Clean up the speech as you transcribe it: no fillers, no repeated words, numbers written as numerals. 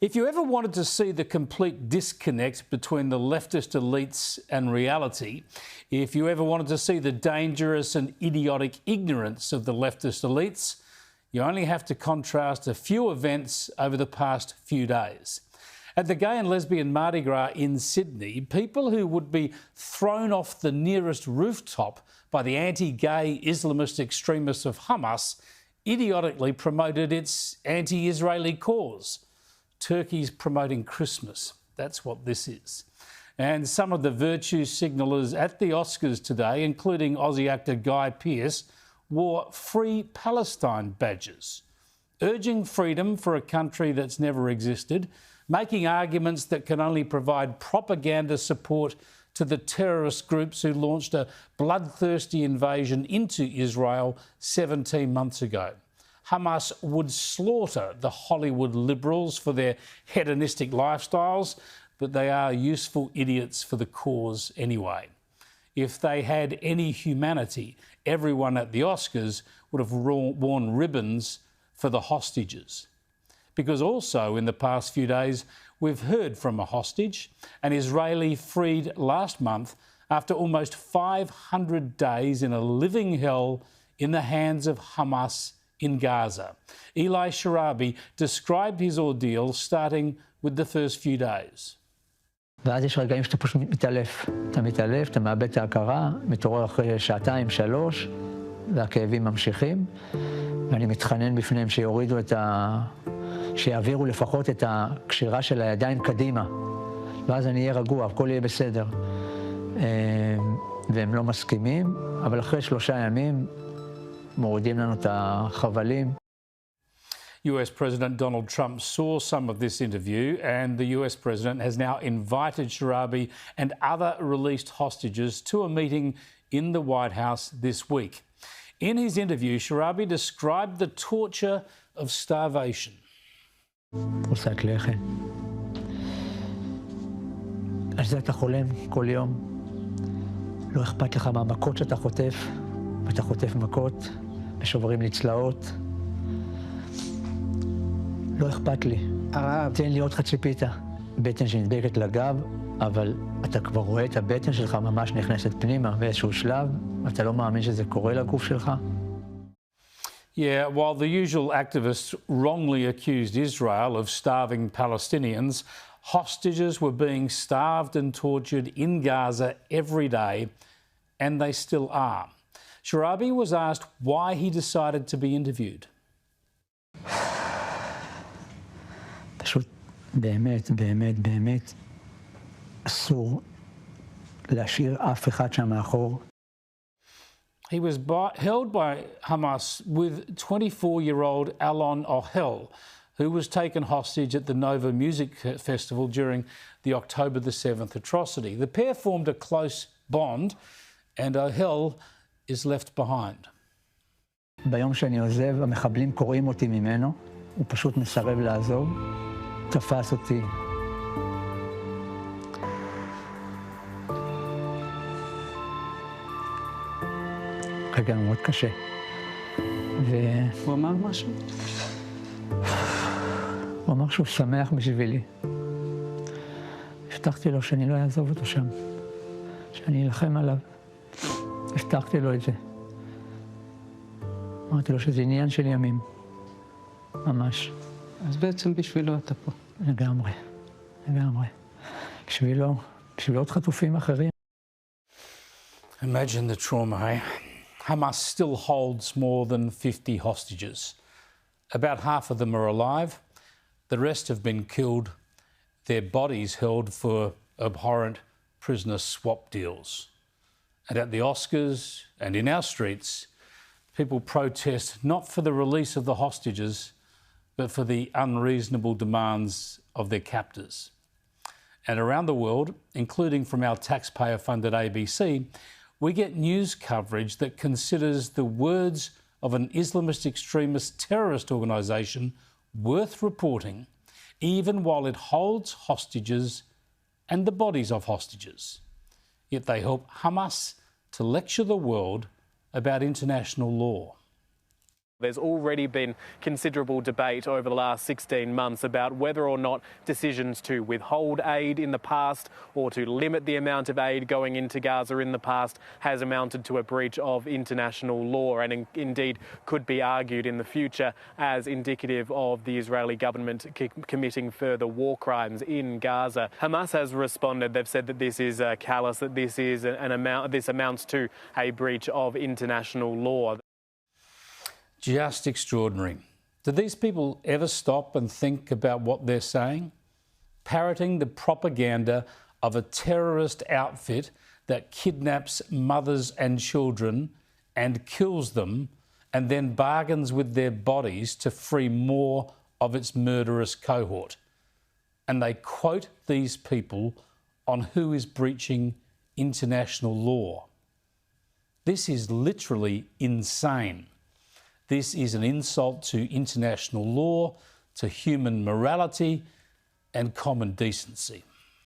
If you ever wanted to see the complete disconnect between the leftist elites and reality, if you ever wanted to see the dangerous and idiotic ignorance of the leftist elites, you only have to contrast a few events over the past few days. At the gay and lesbian Mardi Gras in Sydney, people who would be thrown off the nearest rooftop by the anti-gay Islamist extremists of Hamas idiotically promoted its anti-Israeli cause. Turkey's promoting Christmas. That's what this is. And some of the virtue signallers at the Oscars today, including Aussie actor Guy Pearce, wore Free Palestine badges, urging freedom for a country that's never existed, making arguments that can only provide propaganda support to the terrorist groups who launched a bloodthirsty invasion into Israel 17 months ago. Hamas would slaughter the Hollywood liberals for their hedonistic lifestyles, but they are useful idiots for the cause anyway. If they had any humanity, everyone at the Oscars would have worn ribbons for the hostages. Because also in the past few days, we've heard from a hostage, an Israeli freed last month after almost 500 days in a living hell in the hands of Hamas in Gaza. Eli Sharabi described his ordeal starting with the first few days. ואז יש רגעים שאתה פשוט מתעלף. אתה מתעלף, אתה מאבד את ההכרה, מתעורר אחרי שעתיים, שלוש, והכאבים ממשיכים. ואני מתחנן בפניהם שיורידו שיעבירו לפחות את הקשירה של הידיים קדימה. ואז אני אהיה רגוע, הכל יהיה בסדר. והם לא מסכימים, אבל אחרי 3 ימים מורידים לנו את החבלים. US President Donald Trump saw some of this interview, and the US President has now invited Sharabi and other released hostages to a meeting in the White House this week. In his interview, Sharabi described the torture of starvation. פרוסת לחם. על זה אתה חולם כל יום. לא אכפת לך מהמכות שאתה חוטף, ואתה חוטף מכות, ושוברים לי צלעות. לא אכפת לי. הרב. תן לי עוד חצי פיתה. בטן שנדבקת לגב, אבל אתה כבר רואה את הבטן שלך ממש נכנסת פנימה באיזשהו שלב, ואתה לא מאמין שזה קורה לגוף שלך. Yeah, while the usual activists wrongly accused Israel of starving Palestinians, hostages were being starved and tortured in Gaza every day, and they still are. Sharabi was asked why he decided to be interviewed. פשוט באמת, באמת, באמת אסור להשאיר אף אחד שם מאחור. He was held by Hamas with 24-year-old Alon Ohel, who was taken hostage at the Nova Music Festival during the October the 7th atrocity. The pair formed a close bond, and Ohel is left behind. ביום שאני עוזב, המחבלים קוראים אותי ממנו, הוא פשוט מסרב לעזוב, תפס אותי. רגע מאוד קשה. הוא אמר משהו? הוא אמר שהוא שמח בשבילי. הבטחתי לו שאני לא אעזוב אותו שם, שאני אלחם עליו. הבטחתי לו את זה. אמרתי לו שזה עניין של ימים. ממש. אז בעצם בשבילו אתה פה. לגמרי, לגמרי. בשבילו עוד חטופים אחרים. Imagine the trauma, eh? Hamas still holds more than 50 hostages. About half of them are alive. The rest have been killed, their bodies held for abhorrent prisoner swap deals. And at the Oscars and in our streets, people protest not for the release of the hostages, but for the unreasonable demands of their captors. And around the world, including from our taxpayer-funded ABC, we get news coverage that considers the words of an Islamist extremist terrorist organisation worth reporting, even while it holds hostages and the bodies of hostages. Yet they help Hamas to lecture the world about international law. There's already been considerable debate over the last 16 months about whether or not decisions to withhold aid in the past or to limit the amount of aid going into Gaza in the past has amounted to a breach of international law and indeed could be argued in the future as indicative of the Israeli government committing further war crimes in Gaza. Hamas has responded. They've said that this is callous, that this amounts to a breach of international law. Just extraordinary. Do these people ever stop and think about what they're saying? Parroting the propaganda of a terrorist outfit that kidnaps mothers and children and kills them and then bargains with their bodies to free more of its murderous cohort. And they quote these people on who is breaching international law. This is literally insane. This is an insult to international law, to human morality and common decency.